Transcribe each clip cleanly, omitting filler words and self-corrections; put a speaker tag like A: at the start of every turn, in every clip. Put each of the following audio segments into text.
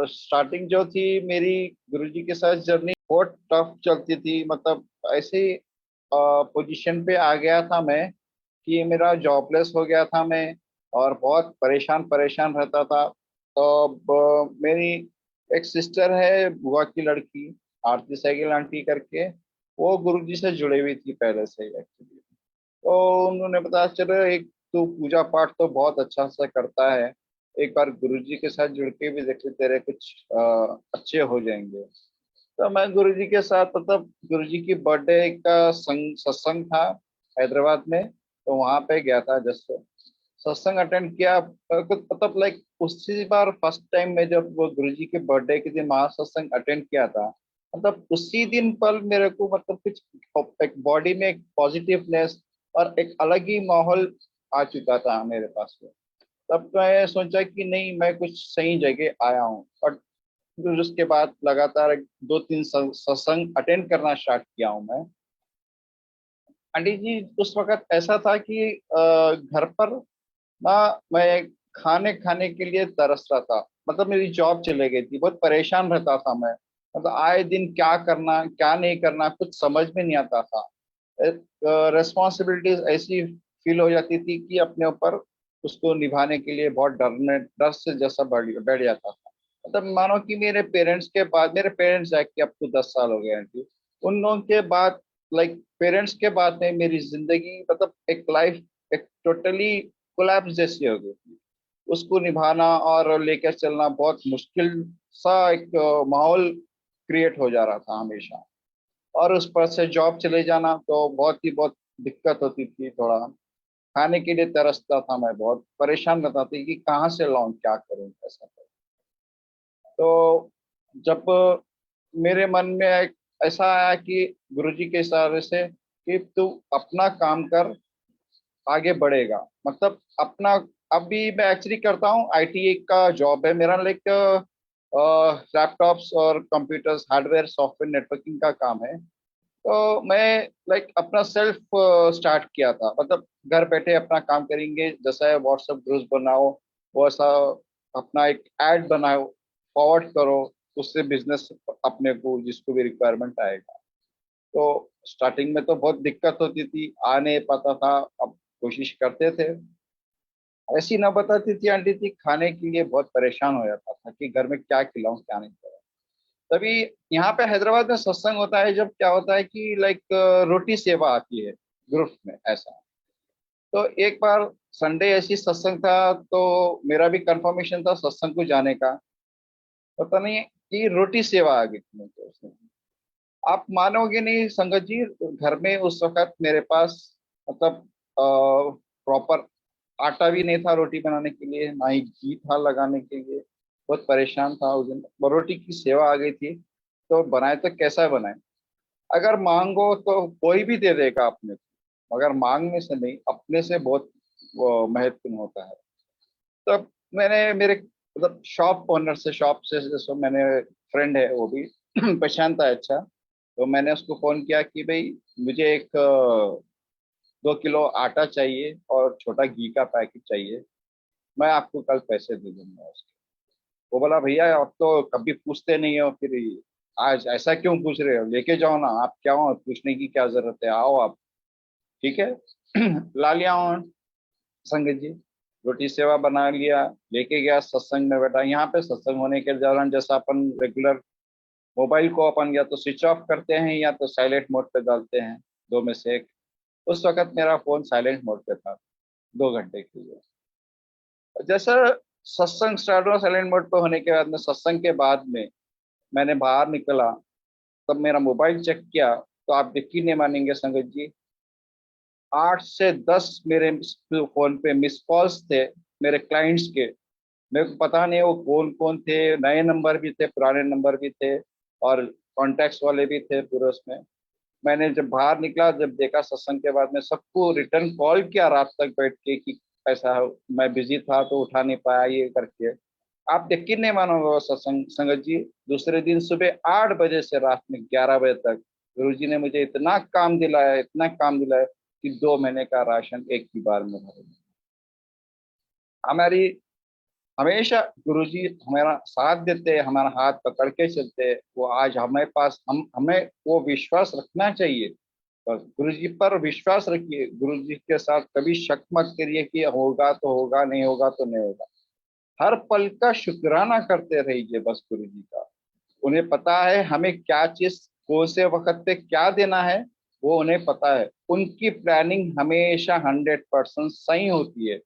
A: Starting जो थी मेरी गुरुजी के साथ जर्नी बहुत टफ चलती थी। मतलब ऐसे पोजीशन पे आ गया था मैं कि मेरा जॉबलेस हो गया था मैं, और बहुत परेशान परेशान रहता था। तो अब मेरी एक सिस्टर है, बुआ की लड़की, आरती सैगिल आंटी करके, वो गुरुजी से जुड़ी हुई थी पहले से एक्चुअली। तो उन्होंने बताया चलो एक तू पूजा पाठ तो बहुत अच्छा से करता है, एक बार गुरुजी के साथ जुड़ के भी देख ले, तेरे कुछ अच्छे हो जाएंगे। तो मैं गुरुजी के साथ, मतलब गुरुजी की बर्थडे का सत्संग था हैदराबाद में, तो वहां पे गया था। जस्ट सत्संग अटेंड किया कुछ, मतलब लाइक उसी बार फर्स्ट टाइम मैं जब वो गुरुजी के बर्थडे के दिन महासत्संग अटेंड किया था, मतलब उसी दिन पल मेरे को मतलब कुछ एक बॉडी में एक पॉजिटिवनेस और एक अलग ही माहौल आ चुका था मेरे पास में। तब तो मैं सोचा कि नहीं, मैं कुछ सही जगह आया हूँ। और फिर उसके बाद लगातार दो तीन सत्संग अटेंड करना स्टार्ट किया हूँ मैं। आंटी जी, उस वक्त ऐसा था कि घर पर ना मैं खाने खाने के लिए तरस रहा था। मतलब मेरी जॉब चले गई थी, बहुत परेशान रहता था मैं। मतलब आए दिन क्या करना क्या नहीं करना कुछ समझ में नहीं आता था। रिस्पॉन्सिबिलिटीज ऐसी फील हो जाती थी कि अपने ऊपर उसको निभाने के लिए बहुत डर से जैसा बैठ जाता था। मतलब मानो कि मेरे पेरेंट्स जाके अब तो 10 साल हो गए हैं जी। उन लोगों के बाद, लाइक पेरेंट्स के बाद में मेरी जिंदगी, मतलब एक लाइफ एक टोटली कोलैप्स जैसी हो गई थी। उसको निभाना और लेकर चलना बहुत मुश्किल सा एक माहौल क्रिएट हो जा रहा था हमेशा। और उस पर से जॉब चले जाना तो बहुत दिक्कत होती थी। थोड़ा खाने के लिए तरसता था मैं, बहुत परेशान रहता था कि कहाँ से लाऊं, क्या करूं, कैसा करूं। तो जब मेरे मन में एक ऐसा आया कि गुरुजी के इशारे से कि तू अपना काम कर, आगे बढ़ेगा। मतलब अपना, अभी मैं एक्चुअली करता हूँ आईटी का जॉब है मेरा, लाइक लैपटॉप्स और कंप्यूटर्स हार्डवेयर सॉफ्टवेयर नेटवर्किंग का काम है। तो मैं लाइक अपना सेल्फ स्टार्ट किया था। मतलब घर बैठे अपना काम करेंगे, जैसा है व्हाट्सएप ग्रुप्स बनाओ, वैसा अपना एक ऐड बनाओ, फॉरवर्ड करो, उससे बिजनेस अपने को जिसको भी रिक्वायरमेंट आएगा। तो स्टार्टिंग में तो बहुत दिक्कत होती थी, आ नहीं पाता था। अब कोशिश करते थे। ऐसी ना बताती थी आंटी थी, खाने के लिए बहुत परेशान हो जाता था कि घर में क्या खिलाऊं क्या नहीं खिलाऊं। तभी यहाँ पे हैदराबाद में सत्संग होता है, जब क्या होता है कि लाइक रोटी सेवा आती है ग्रुप में ऐसा। तो एक बार संडे ऐसी सत्संग था, तो मेरा भी कंफर्मेशन था सत्संग को जाने का। पता नहीं कि रोटी सेवा आ गई थी मुझे उसमें। आप मानोगे नहीं संगत जी, घर में उस वक्त मेरे पास, मतलब प्रॉपर आटा भी नहीं था रोटी बनाने के लिए, ना ही घी था लगाने के लिए। बहुत परेशान था उस दिन। रोटी की सेवा आ गई थी, तो बनाए तो कैसा बनाए। अगर मांगो तो कोई भी दे देगा अपने को, मगर मांगने से नहीं, अपने से बहुत वो महत्वपूर्ण होता है। तब मैंने मेरे, मतलब शॉप ओनर से, शॉप से जैसे मैंने, फ्रेंड है वो भी पहचानता है अच्छा। तो मैंने उसको फोन किया कि भाई मुझे एक 2 किलो आटा चाहिए और छोटा घी का पैकेट चाहिए, मैं आपको कल पैसे दे दूंगा उसके। वो बोला भैया आप तो कभी पूछते नहीं हो, फिर आज ऐसा क्यों पूछ रहे हो, लेके जाओ ना आप, क्या हो पूछने की क्या जरूरत है, आओ आप। ठीक है ला लिया हूँ संगत जी, रोटी सेवा बना लिया, लेके गया सत्संग में बैठा। यहाँ पे सत्संग होने के दौरान जैसा अपन रेगुलर मोबाइल को अपन या तो स्विच ऑफ करते हैं या तो साइलेंट मोड पे डालते हैं, दो में से एक। उस वक्त मेरा फोन साइलेंट मोड पे था 2 घंटे के लिए। जैसा सत्संग स्टार्ट हुआ साइलेंट मोड पे होने के बाद में, सत्संग के बाद में मैंने बाहर निकला, तब मेरा मोबाइल चेक किया, तो आप यकीन नहीं मानेंगे संगत जी, 8 से 10 मेरे फोन पे मिस कॉल्स थे मेरे क्लाइंट्स के। मेरे को पता नहीं वो कौन कौन थे, नए नंबर भी थे पुराने नंबर भी थे, और कॉन्टेक्ट्स वाले भी थे पूरे उसमें। मैंने जब बाहर निकला, जब देखा सत्संग के बाद में सबको रिटर्न कॉल किया रात तक बैठ के कि ऐसा मैं बिजी था तो उठा नहीं पाया ये करके। आप यकीन नहीं मानोगे वो सत्संग संगत जी, दूसरे दिन सुबह 8 बजे से रात में 11 बजे तक गुरु जी ने मुझे इतना काम दिलाया, इतना काम दिलाया कि 2 महीने का राशन एक ही बार में भर दिया। हमारी हमेशा गुरुजी हमारा साथ देते हैं, हमारा हाथ पकड़ के चलते हैं। वो आज हमारे पास, हमें वो विश्वास रखना चाहिए। बस गुरु जी पर विश्वास रखिए, गुरु जी के साथ कभी शक मत करिए कि होगा तो होगा, नहीं होगा तो नहीं होगा। हर पल का शुक्राना करते रहिए बस गुरु जी का। उन्हें पता है हमें क्या चीज कौन से वक्त पे क्या देना है, वो उन्हें पता है। उनकी प्लानिंग हमेशा 100% सही होती है।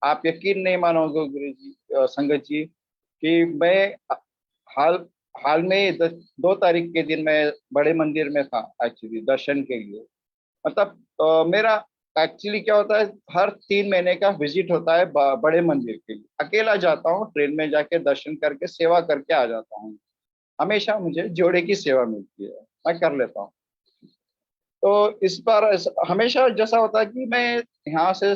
A: आप यकीन नहीं मानोगे गुरु जी, संगत जी, कि मैं हाल हाल में 2 तारीख के दिन मैं बड़े मंदिर में था एक्चुअली दर्शन के लिए। मतलब मेरा एक्चुअली क्या होता है, हर 3 महीने का विजिट होता है बड़े मंदिर के लिए। अकेला जाता हूँ, ट्रेन में जाके दर्शन करके सेवा करके आ जाता हूँ। हमेशा मुझे जोड़े की सेवा मिलती है, मैं कर लेता हूँ। तो इस बार हमेशा जैसा होता है कि मैं यहाँ से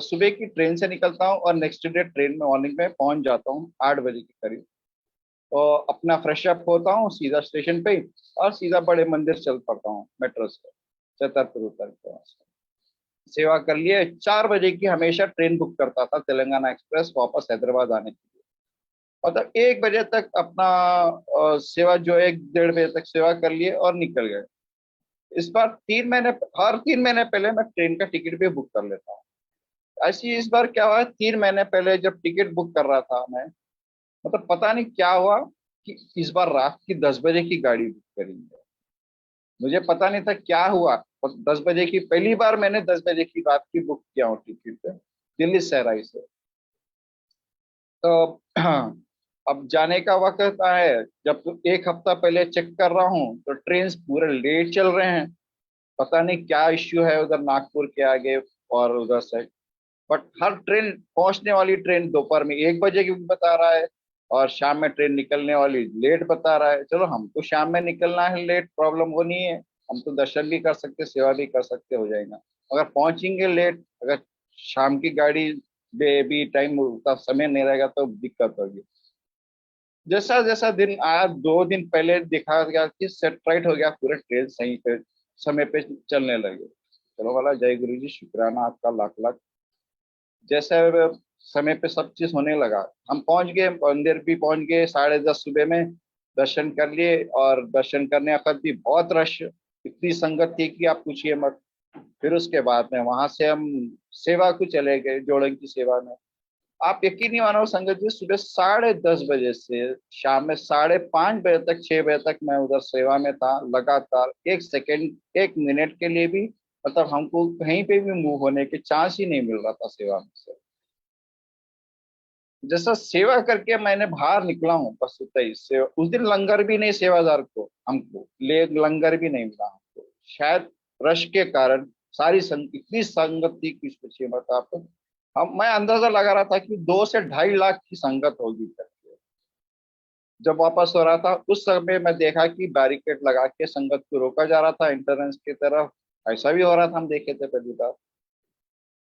A: सुबह की ट्रेन से निकलता हूँ और नेक्स्ट डे ट्रेन में मॉर्निंग में पहुंच जाता हूँ 8 बजे के करीब। तो अपना फ्रेश अप होता हूँ सीधा स्टेशन पे ही, और सीधा बड़े मंदिर चल पड़ता हूँ मेट्रो से, छतरपुर उतर के वहाँ से सेवा कर लिए। 4 बजे की हमेशा ट्रेन बुक करता था, तेलंगाना एक्सप्रेस, वापस हैदराबाद आने के लिए। मतलब 1 बजे तक अपना सेवा जो है, 1 डेढ़ बजे तक सेवा कर लिए और निकल गए। इस बार 3 महीने, हर 3 महीने पहले मैं ट्रेन का टिकट भी बुक कर लेता हूँ। ऐसी इस बार क्या हुआ, 3 महीने पहले जब टिकट बुक कर रहा था मैं, मतलब पता नहीं क्या हुआ कि इस बार रात की 10 बजे की गाड़ी बुक करेंगे। मुझे पता नहीं था क्या हुआ, और 10 बजे की पहली बार मैंने 10 बजे की रात की बुक किया हूँ टिकट, दिल्ली सहराई से। तो अब जाने का वक्त है, जब तो 1 हफ्ता पहले चेक कर रहा हूँ तो ट्रेन पूरे लेट चल रहे हैं। पता नहीं क्या इश्यू है उधर नागपुर के आगे और उधर से। बट हर ट्रेन पहुंचने वाली ट्रेन दोपहर में 1 बजे की बता रहा है, और शाम में ट्रेन निकलने वाली लेट बता रहा है। चलो, हमको शाम में निकलना है लेट, प्रॉब्लम वो नहीं है। हम तो दर्शन भी कर सकते, सेवा भी कर सकते, हो जाएगा। अगर पहुंचेंगे लेट, अगर शाम की गाड़ी में भी टाइम उतना समय नहीं रहेगा तो दिक्कत होगी। जैसा जैसा दिन आया, 2 दिन पहले देखा गया कि सेट राइट हो गया, पूरे ट्रेन सही पे समय पे चलने लगे। चलो वाला, जय गुरु जी, शुक्राना आपका लाख लाख। जैसे समय पे सब चीज होने लगा, हम पहुंच गए मंदिर भी, पहुंच गए 10:30 सुबह में। दर्शन कर लिए, और दर्शन करने वक्त भी बहुत रश, इतनी संगत थी कि आप पूछिए मत। फिर उसके बाद में वहां से हम सेवा को चले गए, जोड़े की सेवा में। आप यकीन नहीं मानो संगत जी, सुबह 10:30 बजे से शाम में 5:30 बजे तक, 6 बजे तक मैं उधर सेवा में था लगातार। 1 सेकेंड, 1 मिनट के लिए भी मतलब हमको कहीं पे भी मूव होने के चांस ही नहीं मिल रहा था सेवा में से। जैसा सेवा करके मैंने बाहर निकला हूँ, बस उतना ही। सेवा उस दिन लंगर भी नहीं, सेवादार को हमको ले लंगर भी नहीं मिला हमको, शायद रश के कारण। इतनी संगत थी कि पूछिए मत आप। हम मैं अंदाजा लगा रहा था कि 2 से 2.5 लाख की संगत होगी करके। जब वापस हो रहा था उस समय मैं देखा कि बैरिकेड लगा के संगत को रोका जा रहा था एंट्रेंस की तरफ। ऐसा भी हो रहा था, हम देखे थे पहली बार।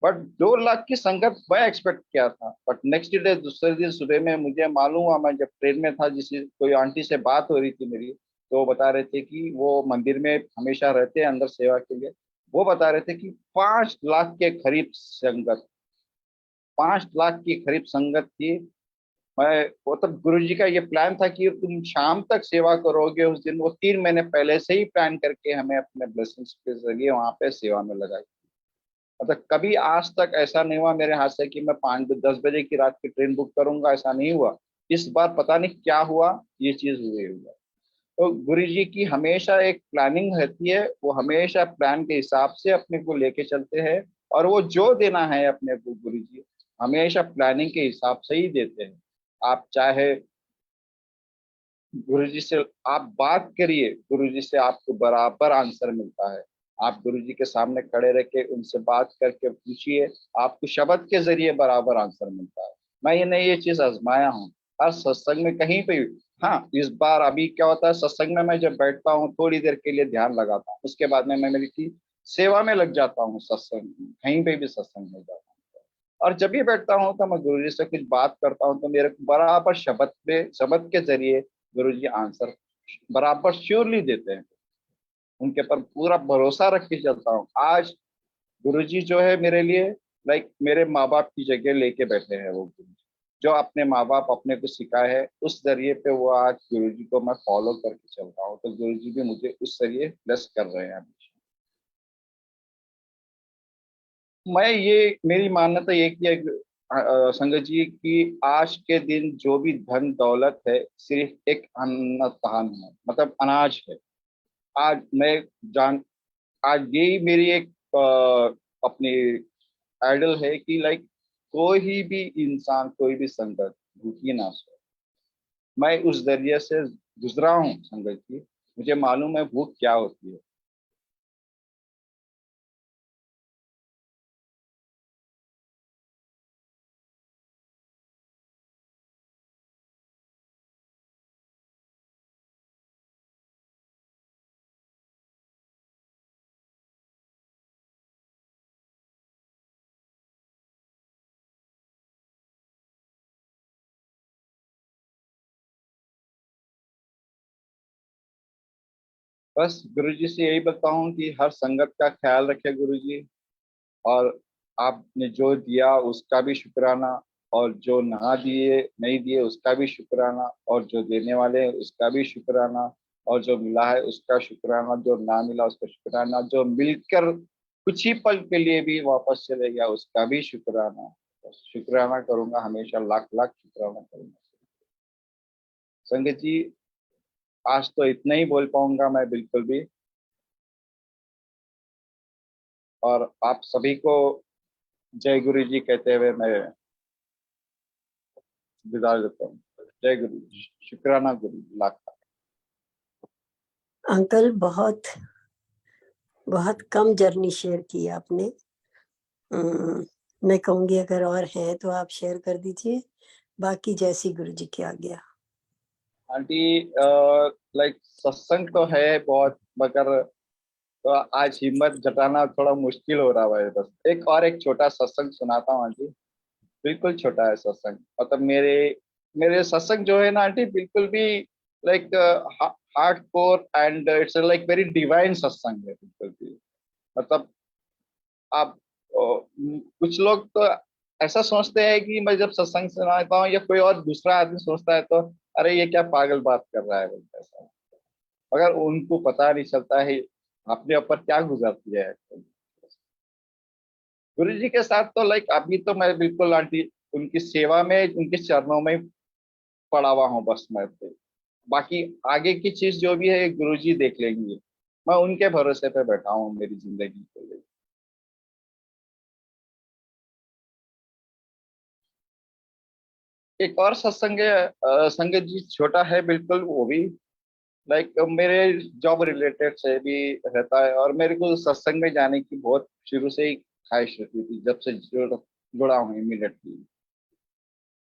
A: बट 2 लाख की संगत मैं एक्सपेक्ट किया था। बट नेक्स्ट डे, दूसरे दिन सुबह में मुझे मालूम हुआ, मैं जब ट्रेन में था, जिस कोई आंटी से बात हो रही थी मेरी, तो वो बता रहे थे कि वो मंदिर में हमेशा रहते हैं अंदर सेवा के लिए। वो बता रहे थे कि 5 लाख के करीब संगत, 5 लाख की करीब संगत थी। मैं वो तब गुरु जी का ये प्लान था कि तुम शाम तक सेवा करोगे उस दिन। वो 3 महीने पहले से ही प्लान करके हमें अपने ब्लेसिंग्स के जरिए वहां पे सेवा में लगाई। मतलब कभी आज तक ऐसा नहीं हुआ मेरे हाथ से कि मैं 5-10 बजे की रात की ट्रेन बुक करूंगा, ऐसा नहीं हुआ। इस बार पता नहीं क्या हुआ, ये चीज हुई। तो गुरु जी की हमेशा एक प्लानिंग रहती है, वो हमेशा प्लान के हिसाब से अपने को लेके चलते हैं। और वो जो देना है अपने को, गुरु जी हमेशा प्लानिंग के हिसाब से ही देते हैं। आप चाहे गुरु जी से आप बात करिए, गुरु जी से आपको बराबर आंसर मिलता है। आप गुरु जी के सामने खड़े रह के उनसे बात करके पूछिए, आपको शब्द के जरिए बराबर आंसर मिलता है। मैं ये चीज आजमाया हूँ हर सत्संग में, कहीं पे भी। हाँ, इस बार अभी क्या होता है, सत्संग में मैं जब बैठता हूँ थोड़ी देर के लिए ध्यान लगाता हूँ, उसके बाद में मैं मेरी की सेवा में लग जाता हूँ। सत्संग कहीं पे भी सत्संग में जाता हूँ, और जब भी बैठता हूँ तो मैं गुरु जी से कुछ बात करता हूँ, तो मेरे को बराबर शब्द के जरिए गुरु जी आंसर बराबर श्योरली देते हैं। उनके पर पूरा भरोसा रख के चलता हूँ। आज गुरु जी जो है मेरे लिए, लाइक मेरे माँ बाप की जगह लेके बैठे हैं वो गुरु जी। जो अपने माँ बाप अपने को सिखाए है, उस जरिए पे वो आज गुरु जी को मैं फॉलो करके चल रहा हूँ। तो गुरु जी भी मुझे उस जरिए ब्लेस कर रहे हैं हमेशा। मैं ये मेरी मान्यता ये कि संगत जी की आज के दिन जो भी धन दौलत है सिर्फ एक अन्नदान है, मतलब अनाज है। आज मैं जान आज यही मेरी एक अपनी आइडल है कि लाइक कोई भी इंसान कोई भी संगत भूखी ना सो। मैं उस जरिए से गुजरा हूँ संगत जी, मुझे मालूम है भूख क्या होती है। बस गुरु जी से यही बताऊं कि हर संगत का ख्याल रखे गुरु जी, और आपने जो दिया उसका भी शुक्राना, और जो ना दिए नहीं दिए उसका भी शुक्राना, और जो देने वाले हैं उसका भी शुक्राना, और जो मिला है उसका शुक्राना, जो ना मिला उसका शुक्राना, जो मिलकर कुछ ही पल के लिए भी वापस चले गया उसका भी शुक्राना। बस शुक्राना करूंगा, हमेशा लाख लाख शुक्राना करूंगा। संगत जी, आज तो इतना ही बोल पाऊंगा मैं बिल्कुल भी। और आप सभी को जय गुरु जी कहते हुए मैं विदा देता हूँ। जय गुरु जी, शुक्राना गुरु जी, लाख लाख।
B: अंकल, बहुत बहुत कम जर्नी शेयर की आपने। मैं कहूंगी अगर और हैं तो आप शेयर कर दीजिए, बाकी जैसी गुरु जी की आज्ञा।
A: आंटी, लाइक सत्संग तो है बहुत, मगर तो आज हिम्मत जताना थोड़ा मुश्किल हो रहा है। बस एक छोटा सत्संग सुनाता हूँ आंटी। बिल्कुल छोटा है सत्संग, मतलब मेरे मेरे सत्संग जो है ना आंटी, बिल्कुल भी like hard core and it's like very divine सत्संग है बिल्कुल भी। मतलब आप कुछ लोग तो ऐसा सोचते हैं कि मैं जब सत्संग सुनाता हूँ या कोई और दूसरा आदमी सोचता है तो अरे ये क्या पागल बात कर रहा है बोलते ऐसा। मगर उनको पता नहीं चलता है अपने ऊपर क्या गुजरती है। गुरु जी के साथ तो लाइक अभी तो मैं बिल्कुल आंटी उनकी सेवा में, उनके चरणों में पड़ा हुआ हूँ बस मैं तो। बाकी आगे की चीज जो भी है गुरु जी देख लेंगे। मैं उनके भरोसे पे बैठा हूँ मेरी जिंदगी के लिए। एक और सत्संग है, संगत जी छोटा है बिल्कुल वो भी, लाइक मेरे जॉब रिलेटेड से भी रहता है, और मेरे को सत्संग में जाने की बहुत शुरू से ही ख्वाहिश रहती थी जब से जुड़ा हूँ इमीडिएटली।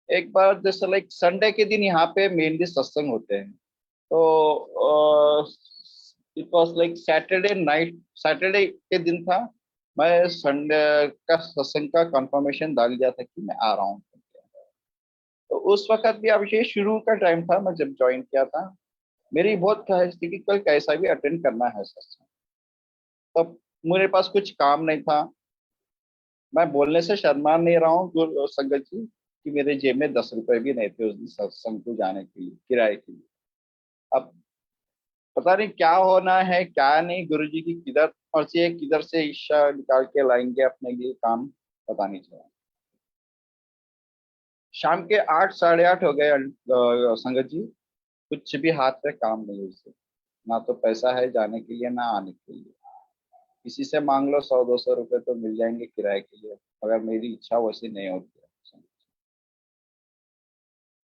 A: एक बार जैसे लाइक संडे के दिन यहाँ पे मेनली सत्संग होते हैं। तो it was like Saturday night, Saturday के दिन था। मैं संडे का सत्संग का कंफर्मेशन डाल दिया था कि मैं आ रहा हूँ। तो उस वक्त भी अभिषेक शुरू का टाइम था, मैं जब ज्वाइन किया था। मेरी बहुत ख्वाहिश थी कि कल कैसा भी अटेंड करना है सत्संग। तब मेरे पास कुछ काम नहीं था। मैं बोलने से शर्मा नहीं रहा हूँ संगत जी कि मेरे जेब में 10 रुपए भी नहीं थे उस दिन सत्संग को जाने के लिए, किराए के लिए। अब पता नहीं क्या होना है क्या नहीं, गुरु जी की किधर मर्जी है, किधर से इच्छा निकाल के लाएंगे अपने लिए काम, पता नहीं चला। शाम के 8 साढ़े 8 हो गए संगत जी, कुछ भी हाथ में काम नहीं है उससे। ना तो पैसा है जाने के लिए ना आने के लिए। किसी से मांग लो 100 200 रुपए तो मिल जाएंगे किराए के लिए, मगर मेरी इच्छा वैसी नहीं होती है।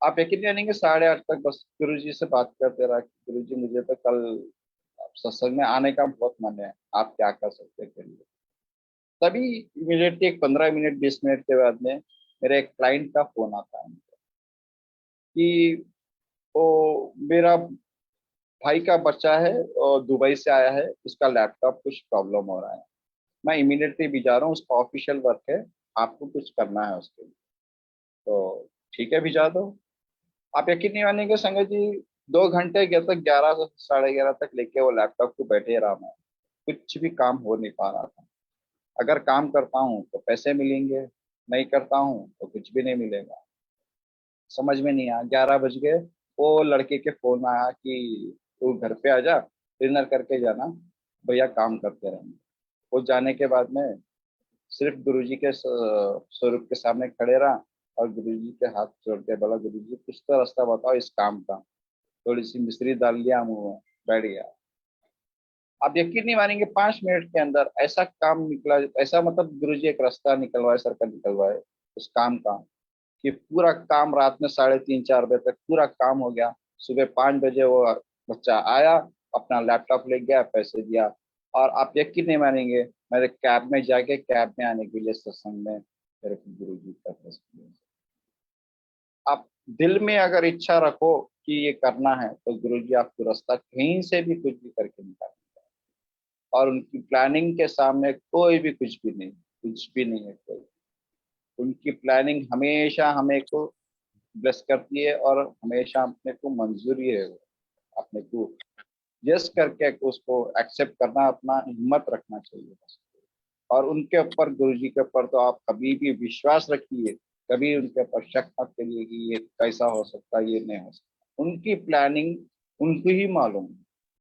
A: आप यकीन नहीं मानेंगे, 8:30 तक बस गुरु जी से बात करते रहा कि गुरु जी मुझे तो कल सत्संग में आने का बहुत मन है, आप क्या कर सकते हैं के लिए। तभी इमीडिएटली एक 15 मिनट 20 मिनट के बाद में मेरे एक क्लाइंट का फोन आता है कि वो मेरा भाई का बच्चा है और दुबई से आया है, उसका लैपटॉप कुछ प्रॉब्लम हो रहा है। मैं इमीडिएटली भी जा रहा हूँ, उसका ऑफिशियल वर्क है, आपको कुछ करना है उसके लिए। तो ठीक है भिजा दो। आप यकीन नहीं मानेंगे संगत जी, 2 घंटे गए तक 11 साढ़े 11 तक लेके वो लैपटॉप को बैठे रहा मैं। कुछ भी काम हो नहीं पा रहा था। अगर काम करता हूँ तो पैसे मिलेंगे, नहीं करता हूँ तो कुछ भी नहीं मिलेगा। समझ में नहीं आया। 11 बज गए, वो लड़के के फोन आया कि तू घर पे आ जा, डिनर करके जाना, भैया काम करते रहेंगे। वो जाने के बाद में सिर्फ गुरुजी के स्वरूप के सामने खड़े रहा और गुरुजी के हाथ जोड़ के बोला, गुरुजी कुछ तो रास्ता बताओ इस काम का। थोड़ी सी मिश्री डाल लिया मुंह में, बैठ गया। आप यकीन नहीं मानेंगे, 5 मिनट के अंदर ऐसा काम निकला, ऐसा मतलब गुरुजी एक रास्ता निकलवाए, सर्कल निकलवाए उस काम का, कि पूरा काम रात में 3:30-4 बजे तक पूरा काम हो गया। सुबह 5 बजे वो बच्चा आया, अपना लैपटॉप ले गया, पैसे दिया। और आप यकीन नहीं मानेंगे, मेरे कैब में जाके कैब में आने के लिए सत्संग में मेरे को गुरु जी का दर्शन। आप दिल में अगर इच्छा रखो कि ये करना है, तो गुरु जी आपको रास्ता कहीं से भी कुछ भी करके निकालेंगे। और उनकी प्लानिंग के सामने कोई भी कुछ भी नहीं, कुछ भी नहीं है कोई। उनकी प्लानिंग हमेशा हमें को ब्लेस करती है और हमेशा अपने को मंजूरी है, अपने को यस करके उसको एक्सेप्ट करना, अपना हिम्मत रखना चाहिए बस। और उनके ऊपर, गुरु जी के ऊपर तो आप कभी भी विश्वास रखिए, कभी उनके ऊपर शक मत करिए कि ये कैसा हो सकता है, ये नहीं हो सकता। उनकी प्लानिंग उनको ही मालूम,